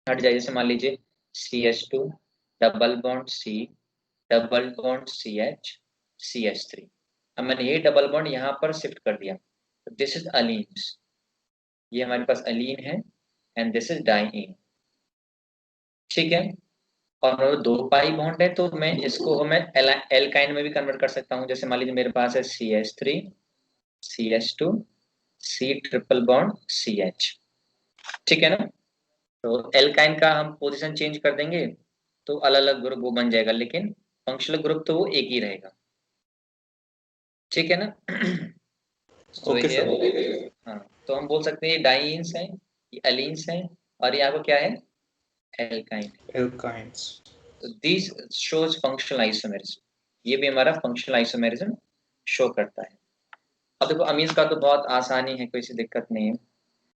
हट जाए। जैसे मान लीजिए CH2 double bond C double bond CH CH3। अब मैंने ये डबल बॉन्ड यहाँ पर शिफ्ट कर दिया, तो दिस इज अलीन्स, ये हमारे पास अलीन है एंड दिस इज डाइईन। ठीक है, और 2 पाई बॉन्ड है तो मैं इसको मैं एल्काइन में भी कन्वर्ट कर सकता हूँ। जैसे मान लीजिए मेरे पास है CH3 CH2 C triple bond CH। ठीक है ना, तो एल्काइन का हम पोजीशन चेंज कर देंगे तो अलग अलग ग्रुप वो बन जाएगा, लेकिन फंक्शनल ग्रुप तो वो एक ही रहेगा। ठीक है ना। So okay here, sir. हाँ, तो हम बोल सकते हैं ये डाइईन्स हैं, ये अलीन्स हैं, और ये आपको क्या है, एल्काइन। एल्काइंस। तो दिस शोज फंक्शनल आइसोमेरिज्म, ये भी हमारा फंक्शनल आइसोमेरिज्म शो करता है। अब देखो अमीन्स का तो बहुत आसानी है, कोई सी दिक्कत नहीं है।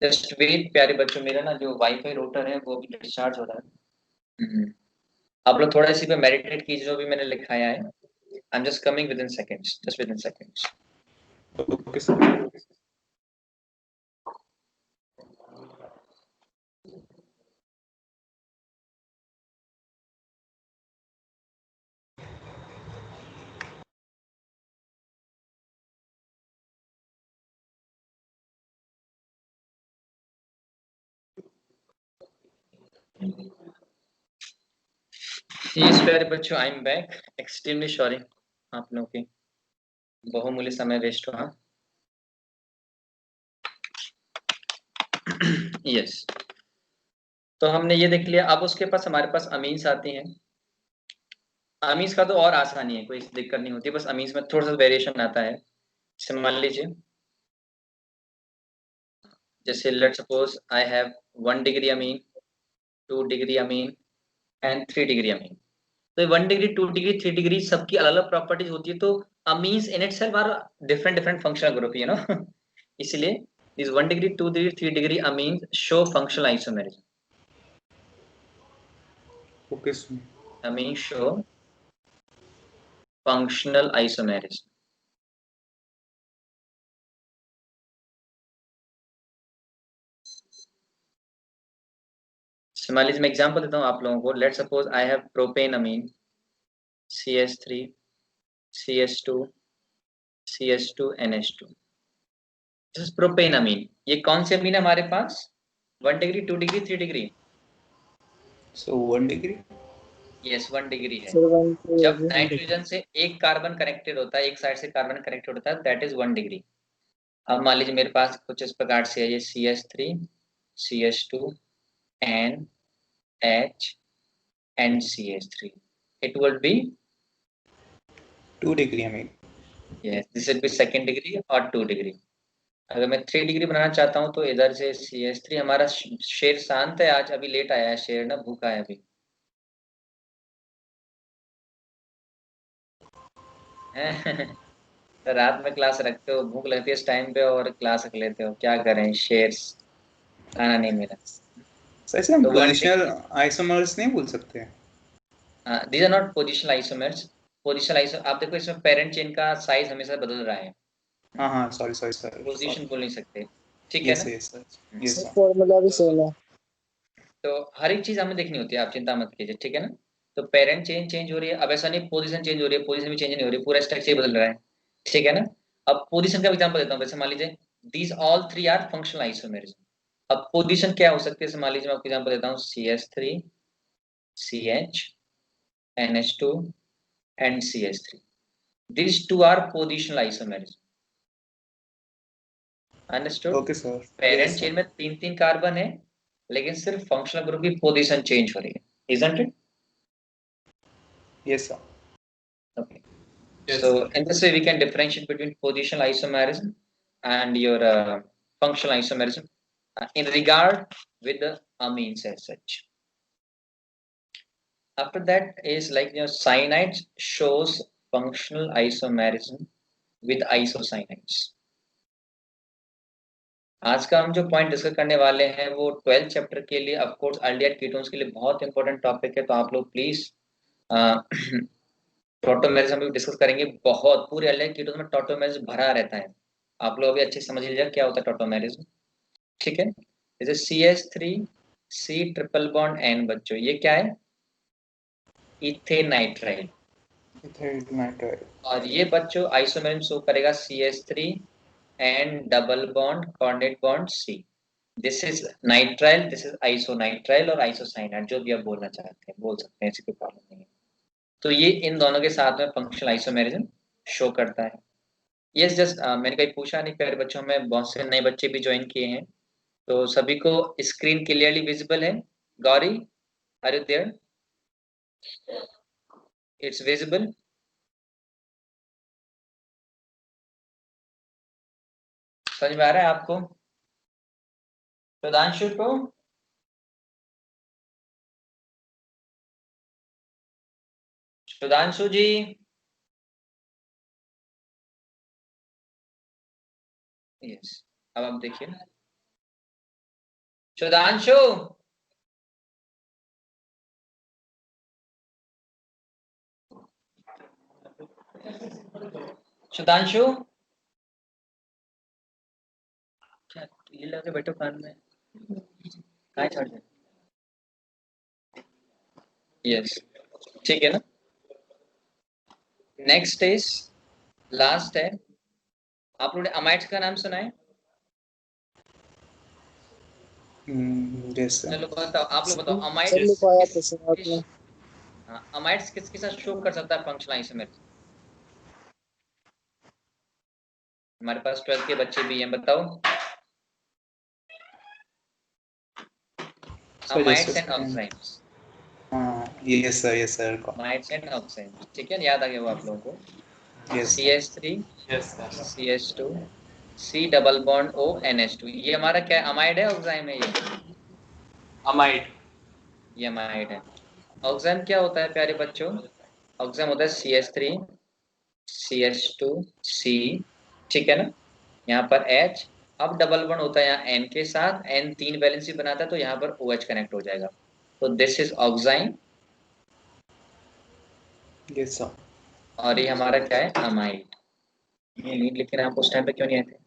जस्ट वेट प्यारे बच्चों, मेरा ना जो वाईफाई राउटर है वो भी डिस्चार्ज हो रहा है। आप लोग थोड़ा इसी पे मेडिटेट कीजिए, जो भी मैंने लिखाया है। आई am just coming with in seconds, just with in seconds. Okay sir. Yes प्यारे बच्चों, I am back, extremely sorry आप लोगों की बहुमूल्य समय वेस्ट हुआ। यस, तो हमने ये देख लिया। अब उसके पास हमारे पास अमीन्स आती हैं। अमीन्स का तो और आसानी है, कोई दिक्कत नहीं होती, बस अमीन्स में थोड़ा सा वेरिएशन आता है। जैसे मान लीजिए, जैसे late suppose I have 1 degree amine, 2 degree amine and 3 degree amine. तो 1 डिग्री 2 डिग्री 3 डिग्री सबकी अलग अलग प्रॉपर्टीज होती है, तो amines in itself are different different functional group, you know. इसलिए this 1 degree 2 degree 3 degree amines show functional isomerism. Okay sir. Amine show functional isomerism. मान लीजिए मैं एग्जांपल देता हूँ आप लोगों को। Let suppose I have propane amine CH3 CH2 CH2 NH2। This is propane amine. ये कौन से अमीन है हमारे पास, 1 degree 2 degree 3 degree? So 1 degree. Yes, 1 degree है। सर 1 जब to 1 नाइट्रोजन से एक कार्बन कनेक्टेड होता है, एक साइड से कार्बन कनेक्टेड होता है, दैट इज 1 डिग्री। अब मान लीजिए मेरे पास कुछ इस प्रकार से है, ये CH3 CH2 NH and CH3, it will be 2 degree amine. yes, this will be second degree और 2 डिग्री। अगर मैं 3 डिग्री बनाना चाहता हूँ तो इधर से CH3, हमारा शेर शांत है आज, अभी लेट आया है शेर ना, भूखा है अभी। तो रात में क्लास रखते हो, भूख लगती है इस टाइम पे और क्लास रख लेते हो, क्या करें, शेर खाना नहीं मिला। सर इसे हम तो 1 पोजिशनल डिग्री, आइसोमर्स नहीं बोल सकते? These are not positional isomers. Positional iso, आप देखो इसमें पेरेंट चेन का साइज हमेशा बदल रहा है, हाँ हाँ, sorry sorry sir, position sorry. बोल नहीं सकते। ठीक है यस ना। Yes sir. Yes sir. Formula भी सेम है। तो हर एक चीज हमें देखनी होती है, आप चिंता मत कीजिए, ठीक है ना। तो पेरेंट चेन चेंज हो रही है, अब ऐसा नहीं पोजीशन चेंज हो रही है, पोजीशन भी चेंज नहीं हो रही, पूरा स्ट्रक्चर बदल रहा है। ठीक है ना। अब पोजीशन का एग्जांपल देता हूँ। वैसे मान लीजिए these all three are functional isomerism. अब पोजीशन क्या हो सकती है, मान लीजिए मैं आपको एग्जांपल देता हूँ, CH3 CH NH2 and CH3, these two are positional isomerism। Understood. Okay sir. Parent yes chain sir. में 3 3 कार्बन है, लेकिन सिर्फ फंक्शनल ग्रुप की पोजीशन चेंज हो रही है, isn't it? Yes sir. Okay. So in this way, we can differentiate between positional isomerism and your functional isomerism in regard with the amines as such. After that is like, cyanide shows functional isomerism with isocyanates. आज का हम जो point discuss करने वाले हैं वो 12th chapter के लिए, ऑफ कोर्स अल्डिहाइड कीटोन्स के लिए बहुत इंपॉर्टेंट टॉपिक है, तो आप लोग प्लीज टॉटोमेरिज्म भी डिस्कस करेंगे। बहुत पूरे अल्डिहाइड कीटोन्स में टॉटोमेरिज्म भरा रहता है, आप लोग अभी अच्छे से समझ लीजिए क्या होता है टॉटोमेरिज्म। ठीक है, जैसे CH3 C triple bond N बच्चों, ये क्या है? इथेनाइट्राइल। इथेनाइट्राइल। और ये बच्चों आइसोमेरिज्म शो करेगा CH3 and double bond coordinate bond C। This is nitrile, this is isonitrile और आइसोसाइनाइड, जो भी आप बोलना चाहते हैं बोल सकते हैं, ऐसी कोई प्रॉब्लम नहीं है। तो ये इन दोनों के साथ में फंक्शनल आइसोमेरिज्म शो करता है। यस, जस्ट मैंने कहीं पूछा नहीं प्यारे बच्चों, में बहुत से नए बच्चे भी ज्वाइन किए हैं, तो सभी को स्क्रीन क्लियरली विजिबल है? Gauri, are you there? It's visible? समझ में आ रहा है आपको? सुधांशु को? सुधांशु जी, यस, अब आप देखिए ना। सुधांशु, सुधांशु, क्या ये लगे बैठो कान में, कहाँ छोड़ दे? यस, ठीक है ना। नेक्स्ट इज लास्ट है, आप लोगों ने अमाइड्स का नाम सुना है? Yes sir. चलो बताओ, आप लोग बताओ, सर अमाइड्स लिखवाया था सर आपने। हाँ, अमाइड्स किसके साथ शो कर सकता है फंक्शनल आइसोमेरिज्म? हमारे पास 12th के बच्चे भी हैं, बताओ। Amides and oxides. हाँ, yes sir amides and oxides, ठीक है, याद आ गया वो आप लोगों को। Yes CH3 CH2 C double bond O NH2, ये हमारा क्या अमाइड है ऑक्साइम है? ये अमाइड। ये अमाइड है। ऑक्साइम क्या होता है प्यारे बच्चों? ऑक्साइम होता है CH3 CH2 C, ठीक है ना, यहाँ पर H, अब डबल बॉन्ड होता है यहाँ N के साथ, N 3 वैलेंसी बनाता है तो यहाँ पर OH कनेक्ट हो जाएगा, तो this is oxime. Yes sir. और ये हमारा क्या है? अमाइड। ये नीट, लेकिन आप उस टाइम पे क्यों नहीं आए थे?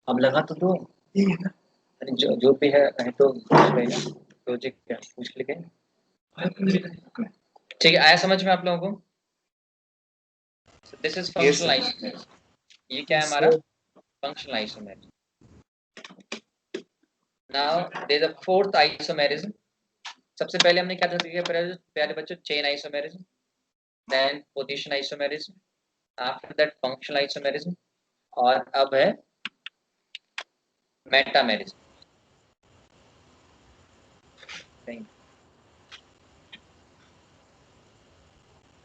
अब लगा तो दो। अरे जो भी है तो प्रोजेक्ट क्या पूछ के गए? ठीक है, आया समझ में आप लोगों को? This is Yes, functional sir. Isomerism. ये क्या है हमारा? Sir functional isomerism. Now there is a fourth isomerism. सबसे पहले हमने क्या देखा प्यारे बच्चों? Chain isomerism, then position isomerism, after that functional isomerism, और अब है मेटामेरिज्म।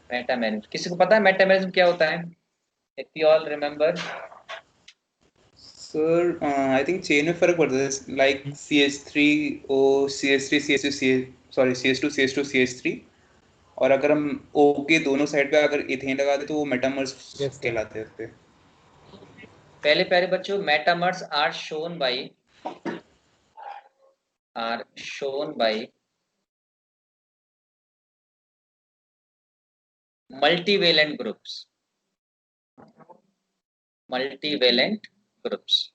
मेटामेरिज्म, किसी को पता है मेटामेरिज्म क्या होता है? If you all remember. Sir, I think chain में फर्क पड़ता है, like CH3O CH3 CH2 sorry CH2 CH2 CH3, और अगर हम O के दोनों साइड पे अगर इथेन लगा दे तो वो मेटामर्स कहलाते हैं उसपे। पहले प्यारे बच्चों, metamers are shown by multivalent groups, multivalent groups.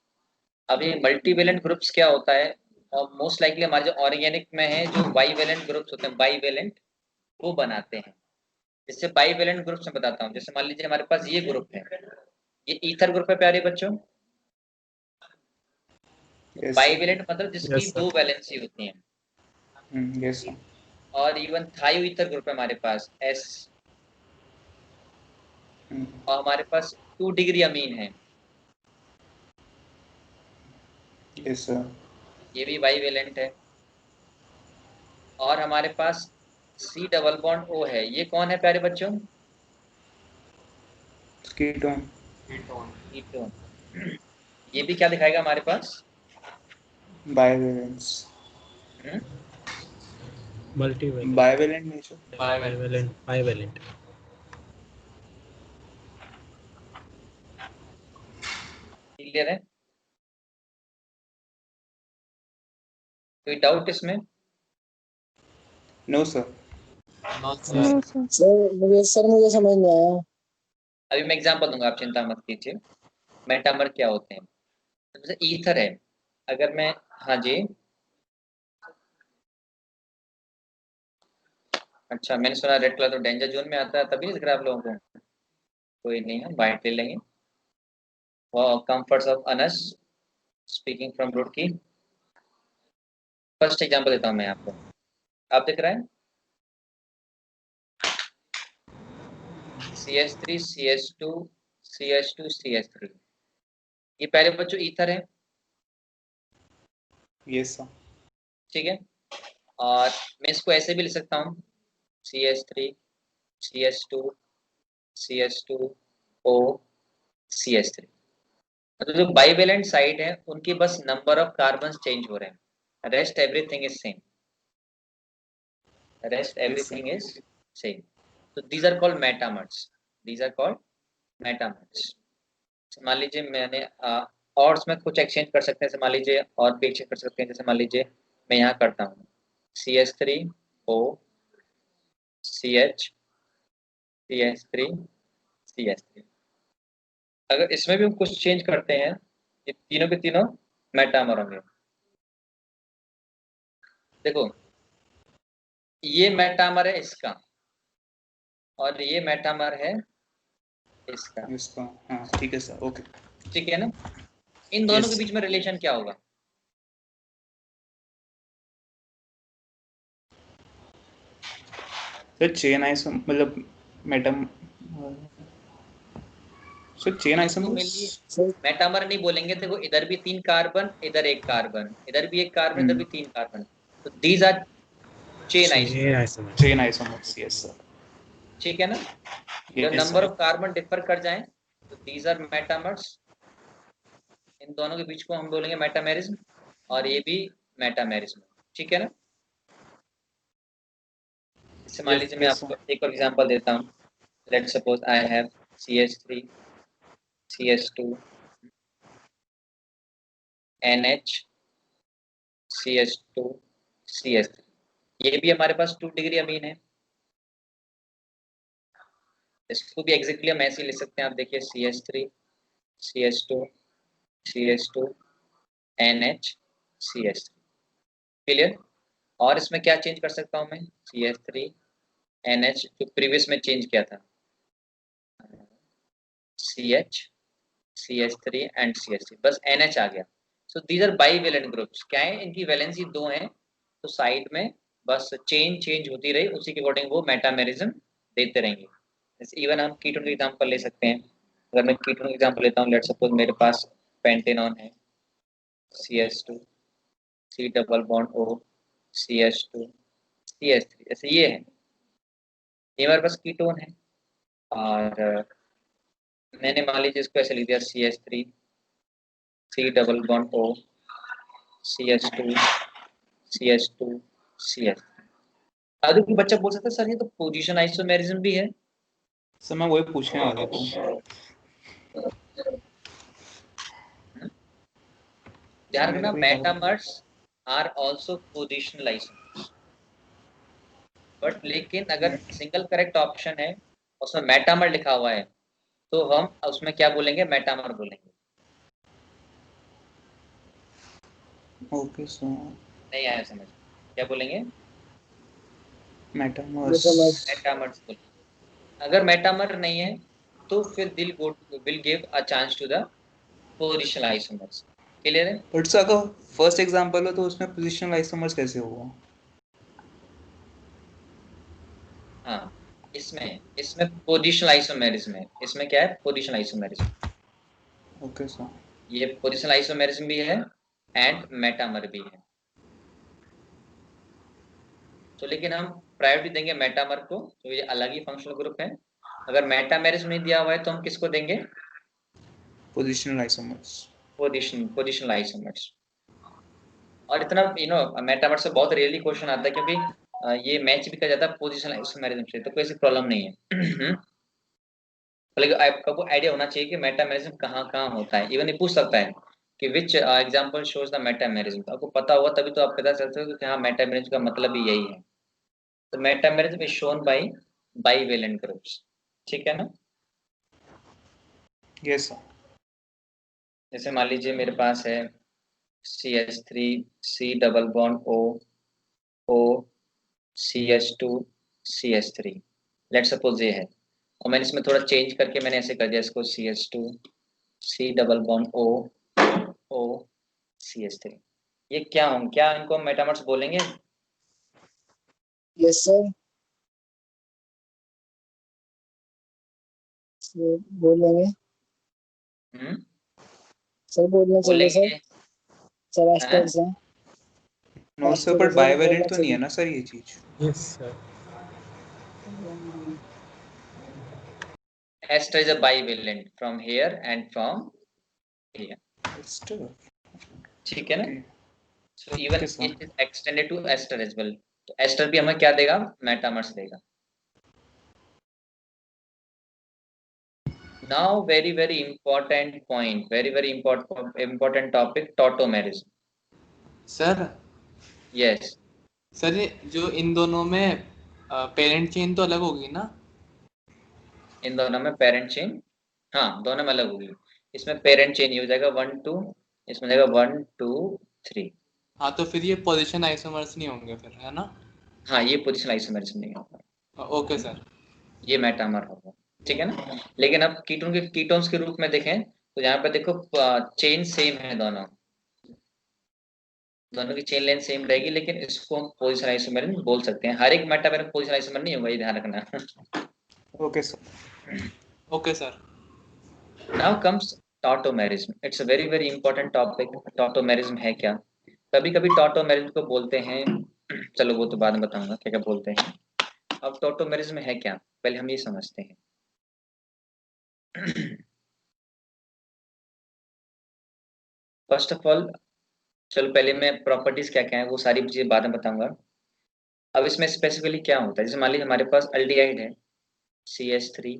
अब ये मल्टीवेलेंट ग्रुप्स क्या होता है? और मोस्ट लाइकली हमारे जो ऑर्गेनिक में है, जो बाईवेलेंट ग्रुप्स होते हैं, बाईवेलेंट, वो बनाते हैं। जैसे बाईवेलेंट ग्रुप्स में बताता हूँ, जैसे मान लीजिए हमारे पास ये ग्रुप है, ये ईथर ग्रुप है प्यारे बच्चों। Yes, sir. बाईवेलेंट मतलब जिसकी दो वैलेंसी होती हैं। Yes, sir. और इवन थायो ईथर ग्रुप है हमारे पास S, और हमारे पास 2 डिग्री अमीन है, Yes, sir. ये भी बाईवेलेंट है। और हमारे पास C डबल बॉन्ड O है, ये कौन है प्यारे बच्चों? Ketone. कीटोन। ये भी क्या दिखाएगा हमारे पास? Bivalence. Multivalent Bivalent nature. Bivalent bivalent. Clear है? कोई डाउट इसमें? No, sir. सर मुझे समझ नहीं आया। अभी मैं एग्जांपल दूंगा, आप चिंता मत कीजिए। मेटामर क्या होते हैं? जैसे ईथर है, अगर मैं, हाँ जी, अच्छा, मैंने सुना रेड कलर तो डेंजर जोन में आता है, तभी दिख रहा है आप लोगों को। कोई नहीं, हम वाइट ले लेंगे। Comforts of Anas speaking from Roorkee. First example देता हूँ मैं आपको, आप दिख रहा है CH3 CH2 CH2 CH3, ये पहले बच्चों ईथर है, यस सर। ठीक है। और मैं इसको ऐसे भी लिख सकता हूँ CH3 CH2 CH2O CH3। मतलब जो बाइवेलेंट साइड है उनकी बस नंबर ऑफ कार्बन चेंज हो रहे हैं, rest everything is same, rest everything is same. तो these are called metamers, these are called metamers. मान लीजिए मैंने और उसमें कुछ एक्सचेंज कर सकते हैं, मान लीजिए और भी एक्सचेंज कर सकते हैं, जैसे मान लीजिए मैं यहाँ करता हूँ CH3O CH CH3 CH3। अगर इसमें भी हम कुछ चेंज करते हैं, ये तीनों के तीनों मेटामर होंगे। देखो ये मेटामर है इसका, और ये मेटामर है इसका, इसका, हाँ ठीक है सर, ओके। ठीक है ना। इन दोनों Yes. के बीच में रिलेशन क्या होगा? सर चेन आइसो मतलब मेटम सर चेन इसको आइसोमर्स। मिलिए सर मेटामर नहीं बोलेंगे। देखो इधर भी 3 कार्बन, इधर एक कार्बन, इधर भी एक कार्बन, इधर भी 3 कार्बन, तो these are chain isomer, isomers. Chain isomers, yes sir. ठीक है ना। जब yes number sir. Of carbon differ कर जाएं तो दीज आर मेटामर्स। इन दोनों के बीच को हम बोलेंगे मेटामेरिज्म, और ये भी मेटामेरिज्म, ठीक है ना। जैसे मान लीजिए मैं यस आपको सर। एक और एग्जांपल देता हूँ। Late suppose I have CH3 CH2 NH CH2 CH3, ये भी हमारे पास 2 डिग्री अमीन है। इसको भी एग्जैक्टली हम ऐसे ही लिख सकते हैं, आप देखिए CH3 CH2 CH2 NH CH3, clear. और इसमें क्या चेंज कर सकता हूँ मैं, CH3 NH जो प्रीवियस में चेंज किया था, CH CH3 एंड CH3, बस NH आ गया। So these are bivalent groups. क्या है, इनकी वैलेंसी 2 है, तो साइड में बस चेंज होती रही, उसी के अकॉर्डिंग वो मेटामेरिज्म देते रहेंगे। जैसे इवन हम कीटोन का एग्जांपल ले सकते हैं। अगर मैं कीटोन का एग्जांपल लेता हूँ, लेट सपोज मेरे पास पेंटेनॉन है CH2 C double bond O CH2 CH3, जैसे ये है, ये हमारे पास कीटोन है। और मैंने मान लीजिए इसको ऐसे लिख दिया CH3 C double bond O CH2 CH2 CH। अगर कोई बच्चा बोल सकता है सर ये तो पोजीशन आइसोमेरिज्म भी है। सर मैं वही पूछने वाला था। ध्यान मेरे रखना, को ही doubt. Metamers are also positional isomers. But लेकिन अगर सिंगल करेक्ट ऑप्शन है, उसमें मेटामर लिखा हुआ है, तो हम उसमें क्या बोलेंगे, मेटामर बोलेंगे। Okay sir. नहीं आया समझ, क्या बोलेंगे, मेटामर्स। मेटामर्स बोलेंगे। अगर मेटामर नहीं है तो फिर will give a chance to the positional isomers, clear है। बट सर अगर फर्स्ट एग्जांपल हो तो उसमें पोजीशनल आइसोमर्स कैसे होगा? हाँ, इसमें इसमें पोजीशनल आइसोमेरिज्म है। इसमें क्या है, पोजीशनल आइसोमेरिज्म। Okay sir. ये पोजीशनल आइसोमेरिज्म भी है एंड मेटामर भी है। तो लेकिन हम प्रायोरिटी देंगे मेटामर को, तो ये अलग ही फंक्शनल ग्रुप है। अगर मेटामेरिज्म नहीं दिया हुआ है तो हम किसको देंगे, पोजीशनल आइसोमर्स। Positional isomers. और इतना मेटामर से बहुत रेयरली क्वेश्चन आता है, क्योंकि ये मैच भी कर जाता है पोजीशनल आइसोमेरिज्म से, तो कोई ऐसी प्रॉब्लम नहीं है। लेकिन आपको आइडिया होना चाहिए कि मेटामेरिज्म कहाँ कहाँ होता है। इवन ये पूछ सकता है कि विच एग्जांपल शोज द मेटामेरिज्म, तो आपको पता होगा तभी तो आप पता चलता है कि हाँ मेटामेरिज्म का मतलब भी यही है। तो metamerism is shown by bivalent groups, ठीक है ना। Yes sir. जैसे मान लीजिए मेरे पास है CH3 C double bond O O CH2 CH3, let suppose ये है, और मैंने इसमें थोड़ा चेंज करके मैंने ऐसे कर दिया इसको CH2 C double bond O O CH3। ये क्या होंगे, क्या इनको मेटामर्स बोलेंगे? यस सर, बोलेंगे सर, बोलना चाहिए सर। बोलेंगे सर एस्टर्स हैं। नो सर, पर बाइवेलेंट तो नहीं है ना सर ये चीज? Yes sir. Ester is a bivalent from here and from here, ठीक है ना? So even it is extended to ester as well, तो ester भी हमें क्या देगा? मेटामर्स देगा। Now very important point, very important topic, tautomerism। Sir Yes, sir ये जो इन दोनों में पेरेंट चेन तो अलग होगी ना? इन दोनों में पेरेंट चेन, हाँ दोनों में अलग होगी। इसमें पेरेंट चेन हो जाएगा 1 2, इसमें जाएगा 1 2 3। हाँ, तो फिर ये पोजीशन आइसोमर्स नहीं होंगे फिर, है ना? हाँ ये पोजिशन आइसोमेरिज्म नहीं होगा, ओके सर। ये मेटामर होगा, ठीक है ना? लेकिन अब कीटोन्स के रूप में देखें तो यहाँ पे देखो चेन सेम है, दोनों की चेन लेंथ सेम रहेगी, लेकिन इसको हम पोजिशन आइसोमेरिज्म बोल सकते हैं। हर एक मेटामर में पोजिशन आइसोमर नहीं होगा, ये ध्यान रखना। Okay sir. Okay sir. Now comes tautomerism. It's a very important topic. Tautomerism है क्या? कभी कभी टॉटोमेरिज्म को बोलते हैं, चलो वो तो बाद में बताऊंगा क्या क्या बोलते हैं। अब टॉटोमेरिज्म है क्या, पहले हम ये समझते हैं। फर्स्ट ऑफ ऑल, चलो पहले मैं प्रॉपर्टीज क्या क्या है वो सारी चीजें बाद में बताऊंगा। अब इसमें स्पेसिफिकली क्या होता है, जैसे मान लीजिए हमारे पास अल्डिहाइड है CH3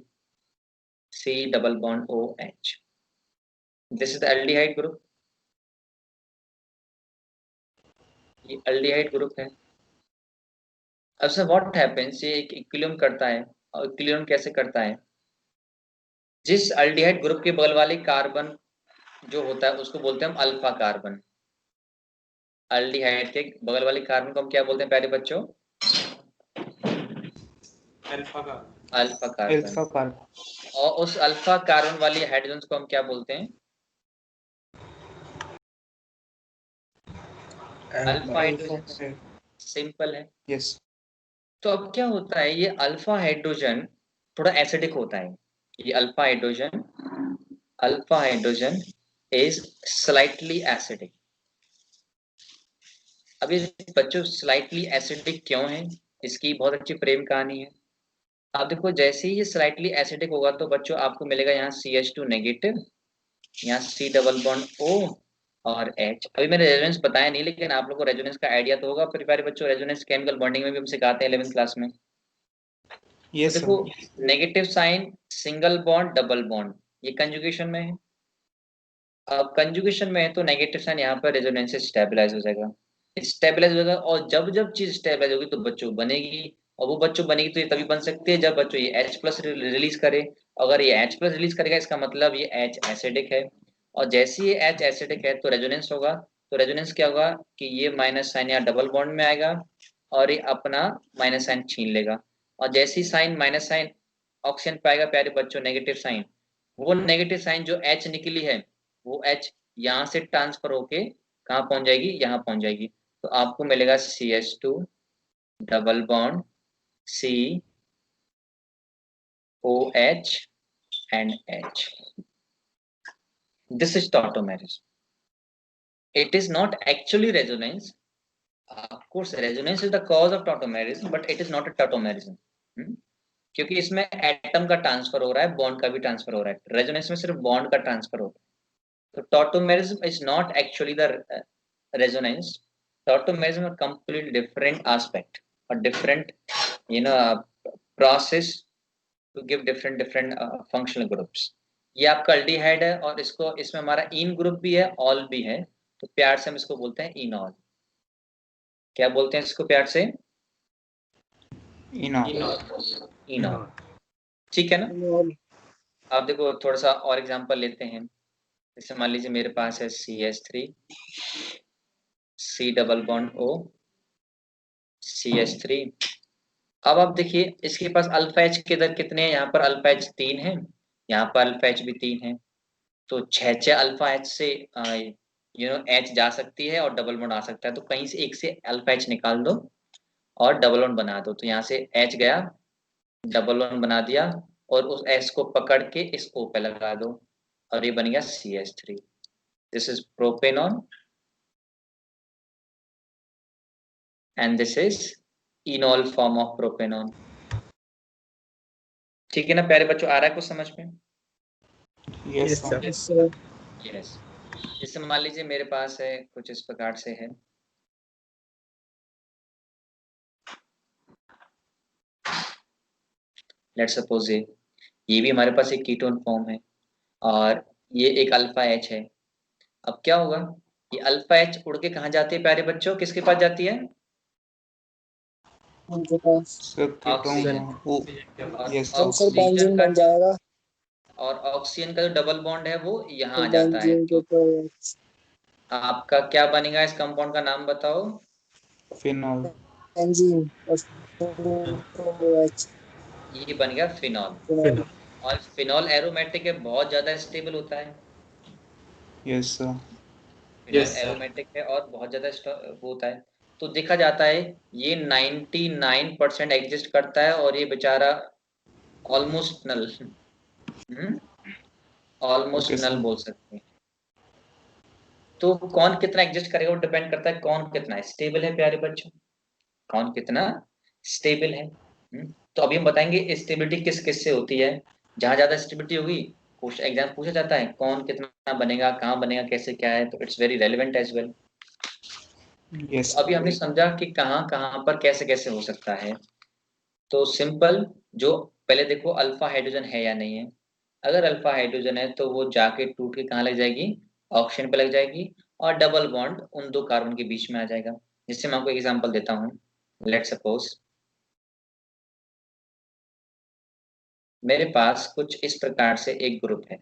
C double bond OH, this is the aldehyde group, ये अल्डिहाइड ग्रुप है। अब सर व्हाट हैपेंस, ये एक इक्विलिब्रियम करता है, और इक्विलिब्रियम कैसे करता है? जिस अल्डिहाइड ग्रुप के बगल वाले कार्बन जो होता है उसको बोलते हैं हम अल्फा कार्बन। अल्डिहाइड के बगल वाले कार्बन को हम क्या बोलते हैं प्यारे बच्चों? अल्फा का अल्फा कार्बन। और उस अल्फा कार्बन वाली हाइड्रोजन को हम क्या बोलते हैं? Alpha hydrogen. सिंपल है। यस। तो अब क्या होता है, ये अल्फा हाइड्रोजन थोड़ा एसिडिक होता है। ये alpha hydrogen is slightly acidic. अब ये बच्चों स्लाइटली एसिडिक क्यों है, इसकी बहुत अच्छी प्रेम कहानी है। आप देखो जैसे ही ये स्लाइटली एसिडिक होगा तो बच्चों आपको मिलेगा यहाँ CH2 नेगेटिव, यहाँ C डबल बॉन्ड O और H। अभी मैंने रेजोनेंस बताया नहीं, लेकिन आप लोगों को रेजोनेंस का आइडिया तो होगा। प्यारे बच्चों रेजोनेंस केमिकल बॉन्डिंग में भी हम सिखाते हैं 11th क्लास में। यस तो देखो negative sign, single bond, double bond, ये कंजुगेशन में है। अब कंजुगेशन में है तो नेगेटिव साइन यहाँ पर रेजोनेंस से स्टेबलाइज हो जाएगा, स्टेबलाइज होगा। और जब जब चीज स्टेबलाइज होगी तो बच्चों बनेगी, और वो बच्चों बनेगी तो ये तभी बन सकती है जब बच्चों ये H प्लस रिलीज करे। अगर ये H प्लस रिलीज करेगा इसका मतलब ये H एसिडिक है, और जैसे ये H एसिडिक है तो रेजोनेंस होगा। तो रेजोनेंस क्या होगा कि ये माइनस साइन यहाँ डबल बॉन्ड में आएगा और ये अपना माइनस साइन छीन लेगा। और जैसी साइन माइनस साइन ऑक्सीजन पाएगा प्यारे बच्चों नेगेटिव साइन, वो नेगेटिव साइन जो H निकली है वो H यहाँ से ट्रांसफर होके कहाँ पहुंच जाएगी, यहाँ पहुंच जाएगी। तो आपको मिलेगा CH2 double bond C OH and H। This is tautomerism. It is not actually resonance. Of course, resonance is the cause of tautomerism, but it is not a tautomerism. क्योंकि इसमें एटम का ट्रांसफर हो रहा है, bond का भी transfer हो रहा है। रेजोनेंस में सिर्फ बॉन्ड का ट्रांसफर होता है। तो tautomerism is not actually the resonance. Tautomerism is a completely different aspect, a different, process to give different functional groups। ये आपका अल्डिहाइड है और इसमें हमारा इन ग्रुप भी है, ऑल भी है, तो प्यार से हम इसको बोलते हैं इनॉल। क्या बोलते हैं इसको प्यार से? इनॉल। ठीक है ना? अब देखो थोड़ा सा और एग्जांपल लेते हैं। जैसे मान लीजिए मेरे पास है CH3 C double bond O CH3 अब आप देखिए इसके पास अल्फा एच के इधर कितने हैं, यहाँ पर अल्फा एच 3 है, यहाँ पर अल्फा एच भी 3 है, तो 6 अल्फा एच से एच जा सकती है और डबल बॉन्ड आ सकता है, तो कहीं से एक से अल्फा एच निकाल दो और डबल बॉन्ड बना दो, तो यहाँ से एच गया, डबल बॉन्ड बना दिया, और उस एच को पकड़ के इस O पे लगा दो और ये बन गया CH3। This is propanone and this is enol form of propanone. ठीक है ना प्यारे बच्चों, आ रहा है कुछ समझ में? Yes sir. Yes sir. Yes. जैसे मान लीजिए मेरे पास है कुछ इस प्रकार से है, लेट्स सपोज ये भी हमारे पास एक कीटोन फॉर्म है और ये एक अल्फा एच है। अब क्या होगा, ये अल्फा एच उड़ के कहाँ जाती है प्यारे बच्चों, किसके पास जाती है? उनके पास सर ऑक्सीजन। वो और यस सर सर। बेंजीन बन जाएगा, और ऑक्सीजन का जो डबल बॉन्ड है वो यहाँ तो आ जाता है, बेंजीन के तो ऊपर आपका क्या बनेगा, इस कंपाउंड का नाम बताओ? फिनॉल। बेंजीन और OH। ये बन गया फिनॉल। फिनॉल। और फिनॉल एरोमेटिक है, बहुत ज्यादा स्टेबल होता है। Yes sir. Phenol Yes, sir. Aromatic है और बहुत ज्यादा वो होता है, तो देखा जाता है ये 99% एग्जिस्ट करता है, और ये बेचारा ऑलमोस्ट नल, ऑलमोस्ट ओके नल सर। बोल सकते हैं। तो कौन कितना एग्जिस्ट करेगा वो डिपेंड करता है कौन कितना स्टेबल है प्यारे बच्चों, कौन कितना स्टेबल है। तो अभी हम बताएंगे स्टेबिलिटी किस किस से होती है। जहां ज्यादा स्टेबिलिटी होगी, कुछ एग्जाम पूछा जाता है कौन कितना बनेगा, कहाँ बनेगा, कैसे क्या है, तो it's very relevant as well. Yes तो अभी हमने समझा कि कहाँ कहाँ पर कैसे कैसे हो सकता है। तो सिंपल, जो पहले देखो अल्फा हाइड्रोजन है या नहीं है। अगर अल्फा हाइड्रोजन है तो वो जाके टूट के कहाँ लग जाएगी, ऑक्सीजन पे लग जाएगी, और डबल बॉन्ड उन दो कार्बन के बीच में आ जाएगा। जिससे मैं आपको एग्जांपल देता हूँ, लेट सपोज मेरे पास कुछ इस प्रकार से एक ग्रुप है,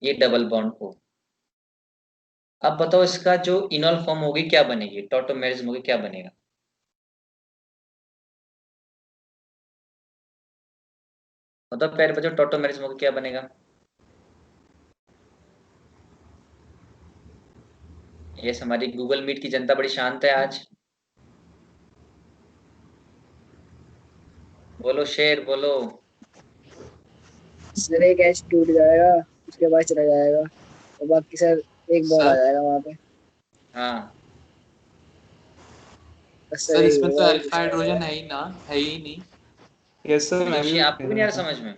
ये डबल बॉन्ड हो। अब बताओ इसका जो इनॉल फॉर्म होगी क्या बनेगी, टॉटोमेरिज्म होगी, क्या बनेगा? बताओ प्यारे बच्चों, टॉटोमेरिज्म होगी क्या बनेगा? यस, हमारी गूगल मीट की जनता बड़ी शांत है आज। बोलो शेर बोलो। सर एक एच टूट जाएगा, उसके बाद चला जाएगा और बाकी सर एक बॉन्ड आ सर जाएगा वहां पे, हाँ बस सर सर यही इसमें तो होगा और अल्फा कुछ नहीं होगा। हाइड्रोजन है ही ना, है ही नहीं। यस सर, मैं भी जोशी, वही आपको कह भी नहीं रहा आ रहा था। समझ में?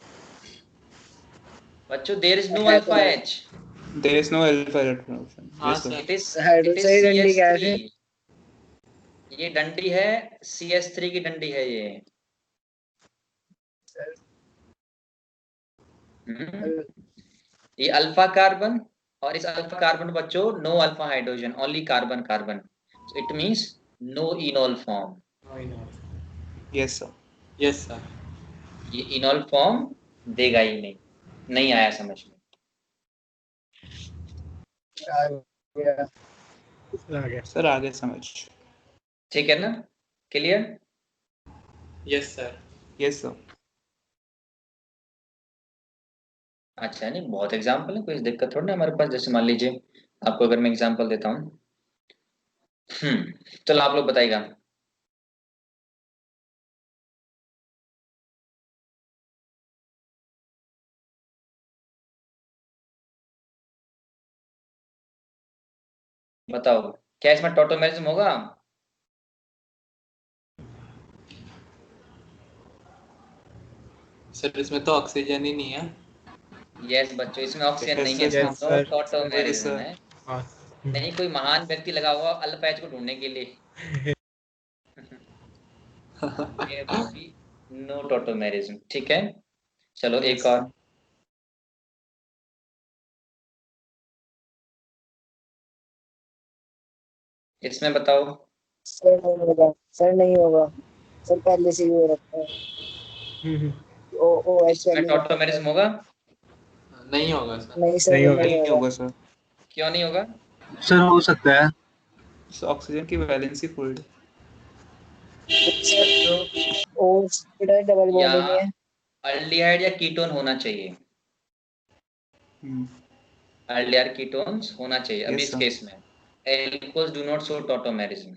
बच्चों, देयर इज नो है तो अल्फा है। H, there is no alpha hydrogen. हाँ yes sir. Sir. It is hydrogen की सी डंडी एच क्या है थ्री फिर? ये डंडी है, CH3 की डंडी है ये। हम्म, ये अल्फा कार्बन, और इस अल्फा कार्बन बच्चों no alpha hydrogen, only carbon carbon, so it means no enol form. Yes sir. Yes sir. ये इनॉल फॉर्म देगा ही नहीं, नहीं आया समझ में? आ गया। सर आगे समझ। ठीक है ना, clear? Yes sir. Yes sir. अच्छा, नहीं बहुत एग्जाम्पल है, कोई दिक्कत थोड़ी ना हमारे पास। जैसे मान लीजिए आपको अगर मैं एग्जाम्पल देता हूँ, चलो आप लोग बताइएगा। बताओ क्या इसमें टोटोमेरिज्म होगा? सर इसमें तो ऑक्सीजन ही नहीं है। यस बच्चों, इसमें ऑक्सीजन नहीं है, यस इसमें नो सर। वही टोटोमेरिज्म सर। है। नहीं कोई महान व्यक्ति लगा हुआ अल्फा एच को ढूंढने के लिए। There will be no tautomerism. ठीक है, चलो एक यस और। सर। इसमें बताओ। सर नहीं होगा, सर नहीं होगा, सर पहले से ही हो रखा है। ओ एच इसमें पहले ही रखा है। टोटोमेरिज्म होगा? नहीं होगा सर। नहीं सर नहीं होगा। नहीं नहीं होगा। होगा सर। क्यों नहीं होगा? सर हो सकता है। ऑक्सीजन की वैलेंसी फुल। सर जो और डबल बॉन्ड या ही नहीं है। अल्डिहाइड या कीटोन होना चाहिए, हम्म, अल्डिहाइड कीटोन्स होना चाहिए अभी Yes, इस sir. केस में। एल्कोस do not show tautomerism.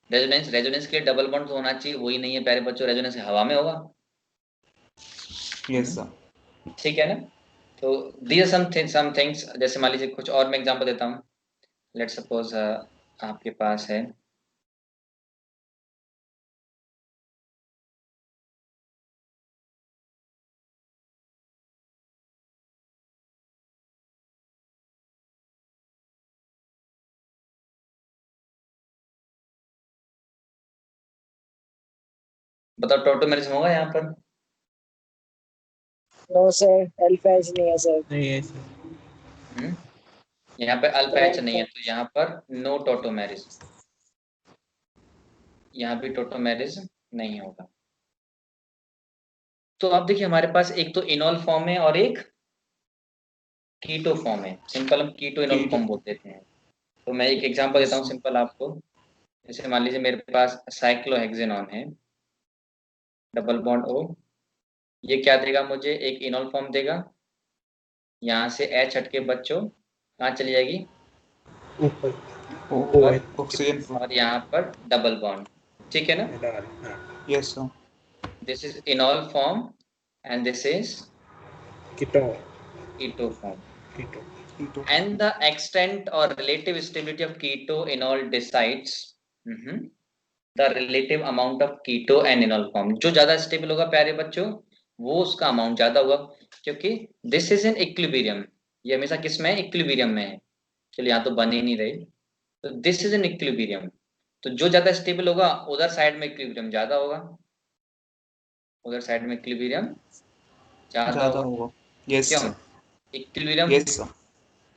Resonance के लिए डबल बॉन्ड होना चाहिए, वही नहीं है प्यारे बच्चों, रेजोनेंस हवा में होगा। Yes, sir. ठीक है ना। तो दिस सम थिंग्स, जैसे मान लीजिए कुछ और मैं एग्जांपल देता हूँ। लेट्स सपोज आपके पास है बताओ टॉटोमेरिज्म होगा यहाँ पर? नो सर, अल्फा एच नहीं है सर। नहीं है सर। यहाँ पे अल्फा एच नहीं है, तो यहाँ पर नो टॉटोमेरिज्म, यहाँ भी टॉटोमेरिज्म नहीं होगा। तो आप देखिए हमारे पास एक तो इनॉल फॉर्म है और एक कीटो फॉर्म है। सिंपल हम कीटो इनॉल Keto. फॉर्म बोल देते हैं। तो मैं एक एग्जांपल Yes, देता हूँ sir. सिंपल आपको। जैसे मान लीजिए मेरे पास साइक्लोहेक्सेनॉन है, डबल बॉन्ड O, ये क्या देगा मुझे? एक इनॉल फॉर्म देगा। यहाँ से H हटके बच्चों कहाँ चली जाएगी? ऊपर Oh, ऊपर। oxygen. और यहाँ पर डबल बॉन्ड, ठीक है ना। डाल। हाँ Yes, sir. This is enol form and this is ketone keto form. Keto Keto. And the extent or relative stability of keto enol decides the relative amount of keto and enol form। जो ज्यादा stable होगा प्यारे बच्चों, वो उसका amount ज्यादा होगा, क्योंकि दिस इज इन इक्विलिब्रियम। ये हमेशा किस में है? इक्विलिब्रियम में है। चलिए यहाँ तो बन ही नहीं रही, तो दिस इज इन इक्विलिब्रियम। तो जो ज्यादा स्टेबल होगा उधर साइड में इक्विलिब्रियम ज्यादा होगा, उधर साइड में इक्विलिब्रियम ज्यादा ज़्यादा होगा। होगा। Yes, क्यों? sir. Equilibrium Yes, sir.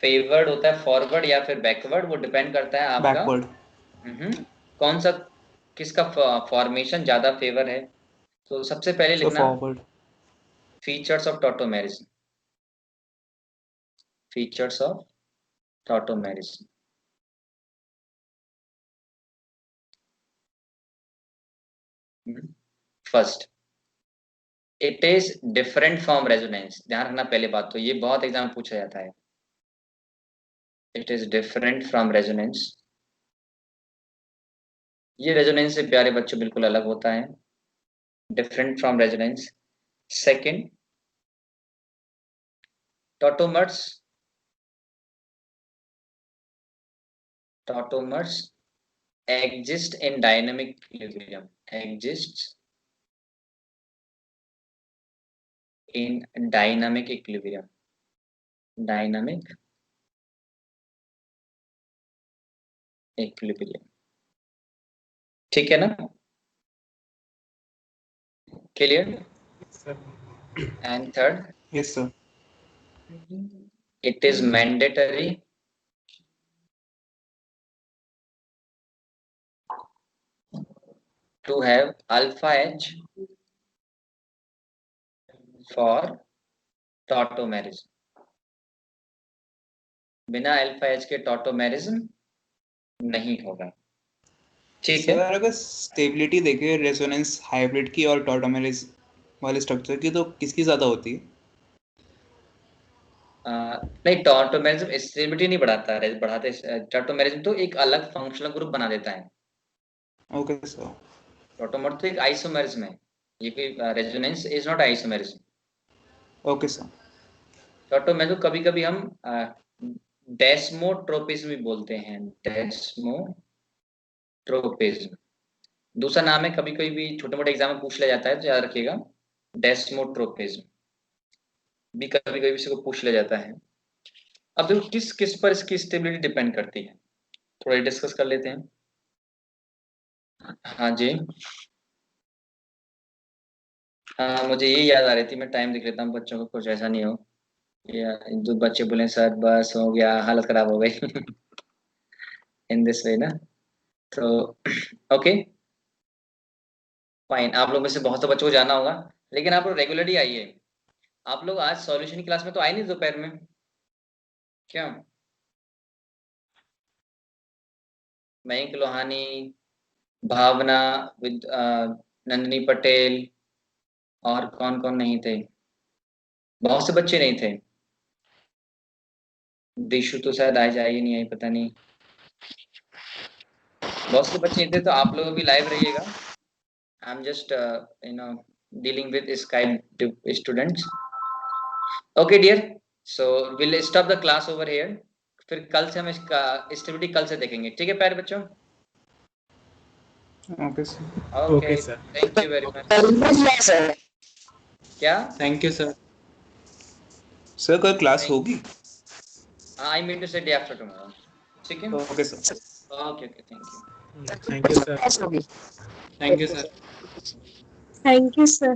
Favoured होता है फॉरवर्ड या फिर बैकवर्ड, वो डिपेंड करता है आपका Backward. कौन सा, किसका फॉर्मेशन ज्यादा फेवर है। तो सबसे पहले So लिखना forward. Features of tautomerism, features of tautomerism. First, it is different from resonance. ध्यान रखना पहले बात, तो ये बहुत एग्जाम पूछा जाता है। It is different from resonance, ये रेजोनेंस से प्यारे बच्चों बिल्कुल अलग होता है, different from resonance. Second, tautomers, tautomers exist in dynamic equilibrium, exists in dynamic equilibrium, dynamic equilibrium। ठीक है ना, clear. And third, Yes, sir. it is mandatory to have alpha H for tautomerism। बिना अल्फा एच के tautomerism नहीं होगा, ठीक है। Sir अगर स्टेबिलिटी देखें रेजोनेंस हाइब्रिड की और टॉटोमेरिज वाले स्ट्रक्चर की, तो किसकी ज़्यादा होती है? नहीं, टॉटोमेरिज्म स्टेबिलिटी नहीं बढ़ाता है, बढ़ाते टॉटोमेरिज्म तो एक अलग फंक्शनल ग्रुप बना देता है। Okay sir. टॉटोमर तो एक आइसोमेरिज्म है, ये कोई resonance is not isomerism. Okay sir. Tautomerism कभी कभी हम डेस्मोट्रोपिज्म भी बोलते हैं, डेस्मोट्रोपिज्म दूसरा नाम है। कभी कभी भी छोटे मोटे एग्जाम में पूछ लिया जाता है, तो याद रखिएगा, डेस्मोट्रोपिज्म भी कभी कभी किसी को पूछ लिया जाता है। अब देखो किस किस पर इसकी स्टेबिलिटी डिपेंड करती है, थोड़ा डिस्कस कर लेते हैं। हाँ जी, हाँ मुझे ये याद आ रही थी, मैं टाइम देख लेता हूँ बच्चों को, कुछ ऐसा नहीं हो या जो बच्चे बोले सर बस हो गया, हालत खराब हो गई इन दिस वे ना। तो ओके फाइन, आप लोग में से बहुत से बच्चों को जाना होगा, लेकिन आप लोग रेगुलरली आइए। आप लोग आज सॉल्यूशन की क्लास में तो आए नहीं दोपहर में, क्यों? मयंक लोहानी, भावना, नंदिनी पटेल, और कौन कौन नहीं थे? बहुत से बच्चे नहीं थे। दिशु तो शायद आज आई नहीं आई, पता नहीं। बहुत से बच्चे नहीं थे, तो आप लोग भी लाइव रहिएगा। I am just dealing with Skype students. Okay dear, so will stop the class over here. फिर कल से हम इसका स्टेबिलिटी कल से देखेंगे, ठीक है प्यारे बच्चों? Okay sir. Okay sir. Thank you very much. क्या? Thank you sir. सर कल क्लास होगी? I mean to say day after tomorrow, ठीक है? Okay sir. Okay okay, thank you. Thank you sir. Thank you sir. Thank you, sir.